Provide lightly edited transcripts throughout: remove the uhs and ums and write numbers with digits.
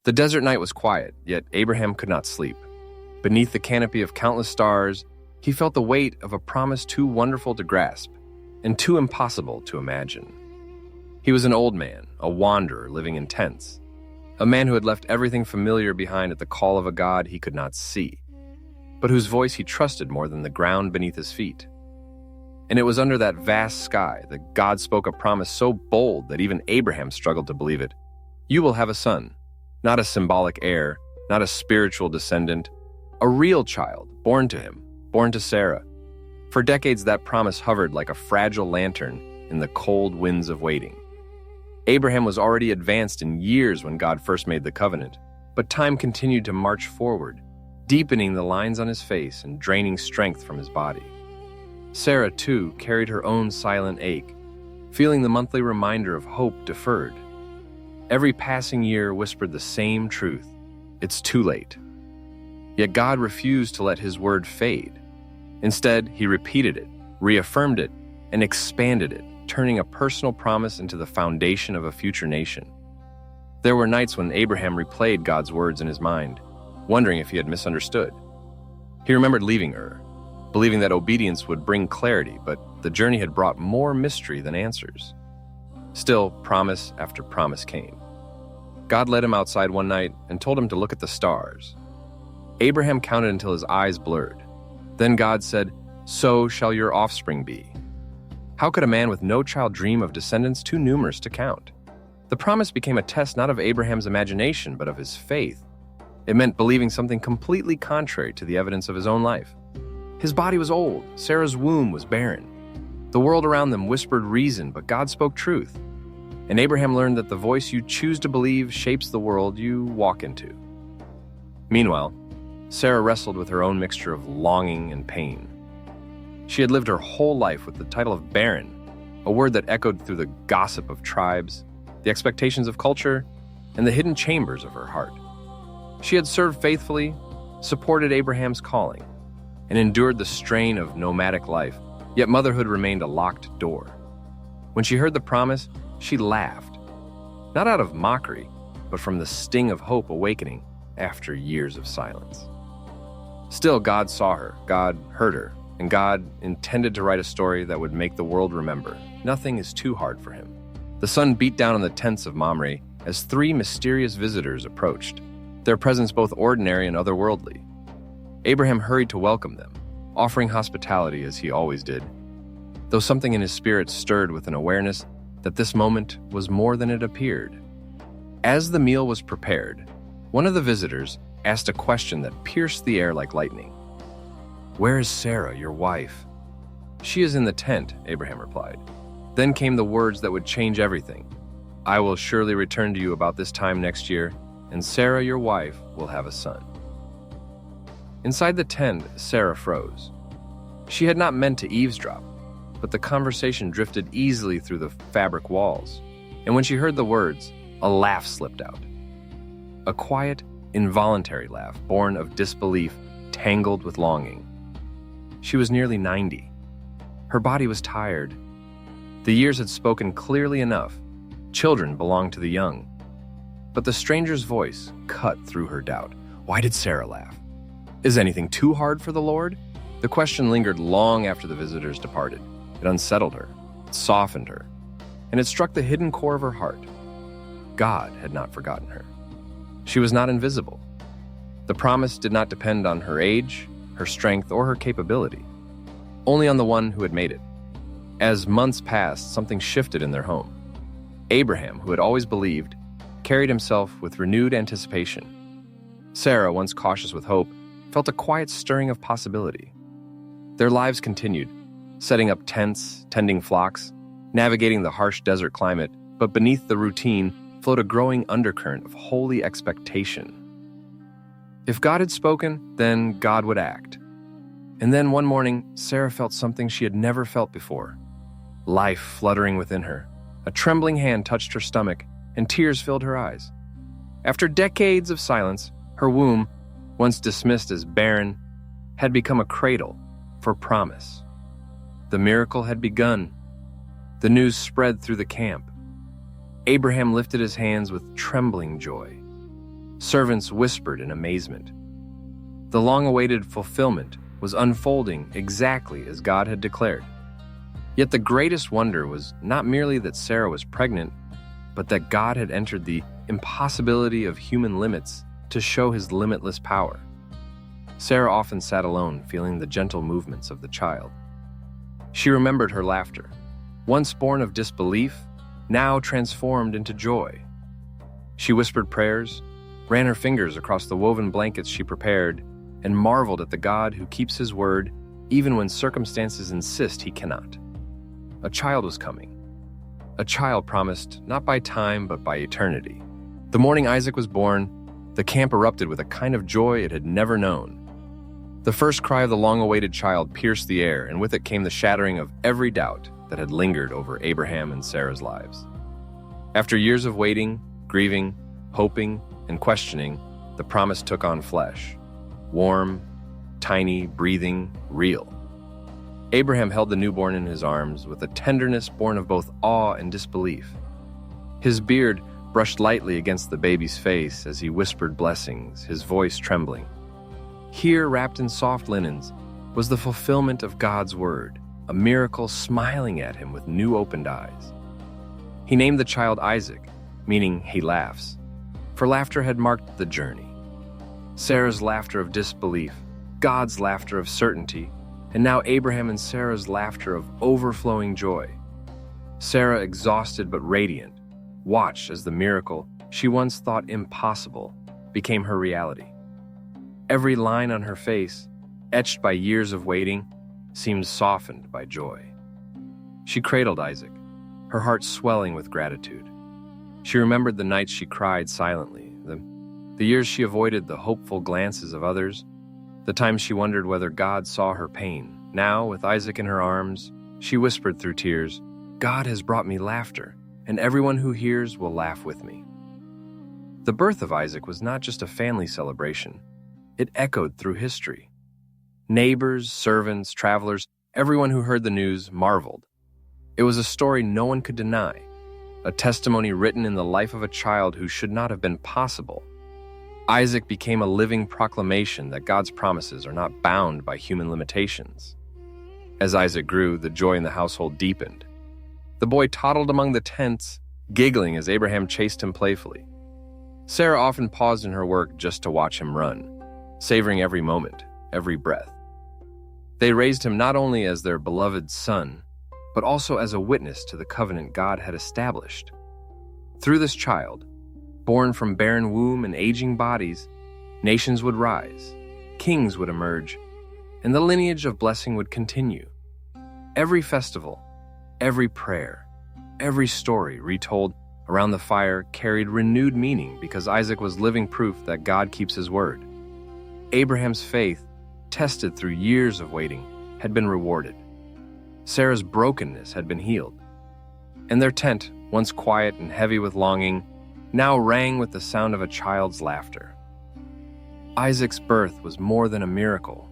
The desert night was quiet, yet Abraham could not sleep. Beneath the canopy of countless stars, he felt the weight of a promise too wonderful to grasp and too impossible to imagine. He was an old man, a wanderer living in tents, a man who had left everything familiar behind at the call of a God he could not see, but whose voice he trusted more than the ground beneath his feet. And it was under that vast sky that God spoke a promise so bold that even Abraham struggled to believe it. You will have a son, not a symbolic heir, not a spiritual descendant, a real child born to him, born to Sarah. For decades, that promise hovered like a fragile lantern in the cold winds of waiting. Abraham was already advanced in years when God first made the covenant, but time continued to march forward, deepening the lines on his face and draining strength from his body. Sarah, too, carried her own silent ache, feeling the monthly reminder of hope deferred. Every passing year whispered the same truth: it's too late. Yet God refused to let his word fade. Instead, he repeated it, reaffirmed it, and expanded it, turning a personal promise into the foundation of a future nation. There were nights when Abraham replayed God's words in his mind, wondering if he had misunderstood. He remembered leaving Ur, believing that obedience would bring clarity, but the journey had brought more mystery than answers. Still, promise after promise came. God led him outside one night and told him to look at the stars. Abraham counted until his eyes blurred. Then God said, "So shall your offspring be." How could a man with no child dream of descendants too numerous to count? The promise became a test not of Abraham's imagination, but of his faith. It meant believing something completely contrary to the evidence of his own life. His body was old, Sarah's womb was barren. The world around them whispered reason, but God spoke truth. And Abraham learned that the voice you choose to believe shapes the world you walk into. Meanwhile, Sarah wrestled with her own mixture of longing and pain. She had lived her whole life with the title of barren, a word that echoed through the gossip of tribes, the expectations of culture, and the hidden chambers of her heart. She had served faithfully, supported Abraham's calling, and endured the strain of nomadic life, yet motherhood remained a locked door. When she heard the promise, she laughed, not out of mockery, but from the sting of hope awakening after years of silence. Still, God saw her, God heard her, and God intended to write a story that would make the world remember. Nothing is too hard for him. The sun beat down on the tents of Mamre as three mysterious visitors approached, their presence both ordinary and otherworldly. Abraham hurried to welcome them, offering hospitality as he always did, though something in his spirit stirred with an awareness that this moment was more than it appeared. As the meal was prepared, one of the visitors asked a question that pierced the air like lightning. "Where is Sarah, your wife?" "She is in the tent," Abraham replied. Then came the words that would change everything. "I will surely return to you about this time next year, and Sarah, your wife, will have a son." Inside the tent, Sarah froze. She had not meant to eavesdrop, but the conversation drifted easily through the fabric walls, and when she heard the words, a laugh slipped out. A quiet, involuntary laugh, born of disbelief, tangled with longing. She was nearly 90. Her body was tired. The years had spoken clearly enough. Children belonged to the young. But the stranger's voice cut through her doubt. Why did Sarah laugh? Is anything too hard for the Lord? The question lingered long after the visitors departed. It unsettled her, it softened her, and it struck the hidden core of her heart. God had not forgotten her. She was not invisible. The promise did not depend on her age, her strength, or her capability, only on the one who had made it. As months passed, something shifted in their home. Abraham, who had always believed, carried himself with renewed anticipation. Sarah, once cautious with hope, felt a quiet stirring of possibility. Their lives continued, setting up tents, tending flocks, navigating the harsh desert climate, but beneath the routine flowed a growing undercurrent of holy expectation. If God had spoken, then God would act. And then one morning, Sarah felt something she had never felt before. Life fluttering within her. A trembling hand touched her stomach, and tears filled her eyes. After decades of silence, her womb, once dismissed as barren, had become a cradle for promise. The miracle had begun. The news spread through the camp. Abraham lifted his hands with trembling joy. Servants whispered in amazement. The long-awaited fulfillment was unfolding exactly as God had declared. Yet the greatest wonder was not merely that Sarah was pregnant, but that God had entered the impossibility of human limits to show his limitless power. Sarah often sat alone, feeling the gentle movements of the child. She remembered her laughter, once born of disbelief, now transformed into joy. She whispered prayers, ran her fingers across the woven blankets she prepared, and marveled at the God who keeps his word even when circumstances insist he cannot. A child was coming. A child promised not by time but by eternity. The morning Isaac was born, the camp erupted with a kind of joy it had never known. The first cry of the long-awaited child pierced the air, and with it came the shattering of every doubt that had lingered over Abraham and Sarah's lives. After years of waiting, grieving, hoping, and questioning, the promise took on flesh. Warm, tiny, breathing, real. Abraham held the newborn in his arms with a tenderness born of both awe and disbelief. His beard brushed lightly against the baby's face as he whispered blessings, his voice trembling. Here, wrapped in soft linens, was the fulfillment of God's word, a miracle smiling at him with new opened eyes. He named the child Isaac, meaning he laughs, for laughter had marked the journey. Sarah's laughter of disbelief, God's laughter of certainty, and now Abraham and Sarah's laughter of overflowing joy. Sarah, exhausted but radiant, watched as the miracle she once thought impossible became her reality. Every line on her face, etched by years of waiting, seemed softened by joy. She cradled Isaac, her heart swelling with gratitude. She remembered the nights she cried silently, the years she avoided the hopeful glances of others, the times she wondered whether God saw her pain. Now, with Isaac in her arms, she whispered through tears, "God has brought me laughter, and everyone who hears will laugh with me." The birth of Isaac was not just a family celebration. It echoed through history. Neighbors, servants, travelers, everyone who heard the news marveled. It was a story no one could deny, a testimony written in the life of a child who should not have been possible. Isaac became a living proclamation that God's promises are not bound by human limitations. As Isaac grew, the joy in the household deepened. The boy toddled among the tents, giggling as Abraham chased him playfully. Sarah often paused in her work just to watch him run, savoring every moment, every breath. They raised him not only as their beloved son, but also as a witness to the covenant God had established. Through this child, born from barren womb and aging bodies, nations would rise, kings would emerge, and the lineage of blessing would continue. Every festival, every prayer, every story retold around the fire carried renewed meaning because Isaac was living proof that God keeps his word. Abraham's faith, tested through years of waiting, had been rewarded. Sarah's brokenness had been healed. And their tent, once quiet and heavy with longing, now rang with the sound of a child's laughter. Isaac's birth was more than a miracle.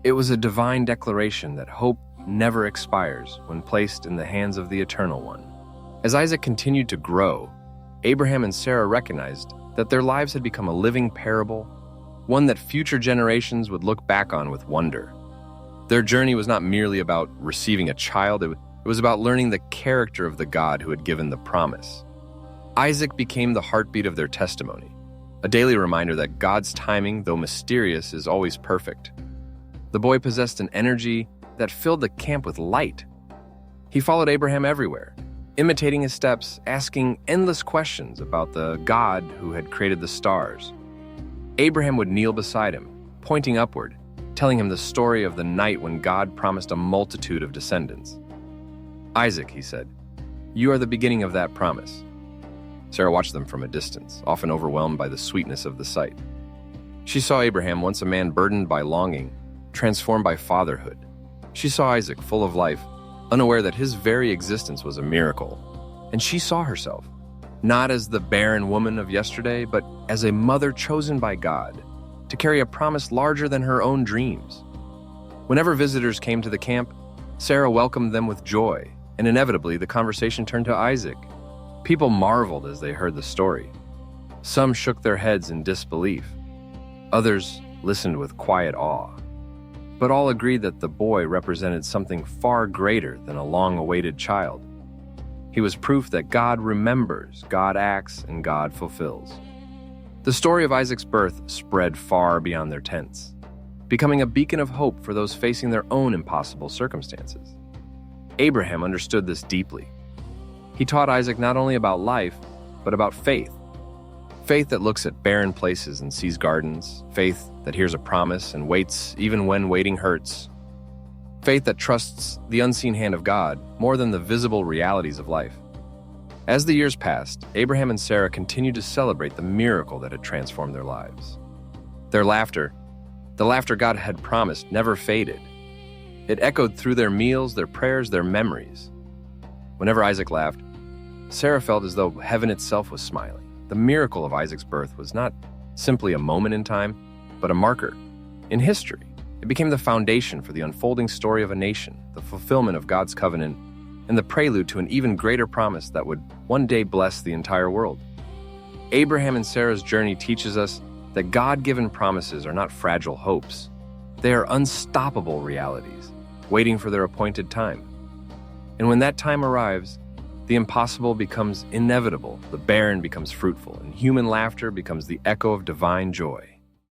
It was a divine declaration that hope never expires when placed in the hands of the Eternal One. As Isaac continued to grow, Abraham and Sarah recognized that their lives had become a living parable, one that future generations would look back on with wonder. Their journey was not merely about receiving a child, it was about learning the character of the God who had given the promise. Isaac became the heartbeat of their testimony, a daily reminder that God's timing, though mysterious, is always perfect. The boy possessed an energy that filled the camp with light. He followed Abraham everywhere, imitating his steps, asking endless questions about the God who had created the stars. Abraham would kneel beside him, pointing upward, telling him the story of the night when God promised a multitude of descendants. "Isaac," he said, "you are the beginning of that promise." Sarah watched them from a distance, often overwhelmed by the sweetness of the sight. She saw Abraham, once a man burdened by longing, transformed by fatherhood. She saw Isaac, full of life, unaware that his very existence was a miracle. And she saw herself, not as the barren woman of yesterday, but as a mother chosen by God to carry a promise larger than her own dreams. Whenever visitors came to the camp, Sarah welcomed them with joy, and inevitably the conversation turned to Isaac. People marveled as they heard the story. Some shook their heads in disbelief. Others listened with quiet awe. But all agreed that the boy represented something far greater than a long-awaited child. He was proof that God remembers, God acts, and God fulfills. The story of Isaac's birth spread far beyond their tents, becoming a beacon of hope for those facing their own impossible circumstances. Abraham understood this deeply. He taught Isaac not only about life, but about faith. Faith that looks at barren places and sees gardens. Faith that hears a promise and waits even when waiting hurts. Faith that trusts the unseen hand of God more than the visible realities of life. As the years passed, Abraham and Sarah continued to celebrate the miracle that had transformed their lives. Their laughter, the laughter God had promised, never faded. It echoed through their meals, their prayers, their memories. Whenever Isaac laughed, Sarah felt as though heaven itself was smiling. The miracle of Isaac's birth was not simply a moment in time, but a marker in history. It became the foundation for the unfolding story of a nation, the fulfillment of God's covenant, and the prelude to an even greater promise that would one day bless the entire world. Abraham and Sarah's journey teaches us that God-given promises are not fragile hopes. They are unstoppable realities, waiting for their appointed time. And when that time arrives, the impossible becomes inevitable, the barren becomes fruitful, and human laughter becomes the echo of divine joy.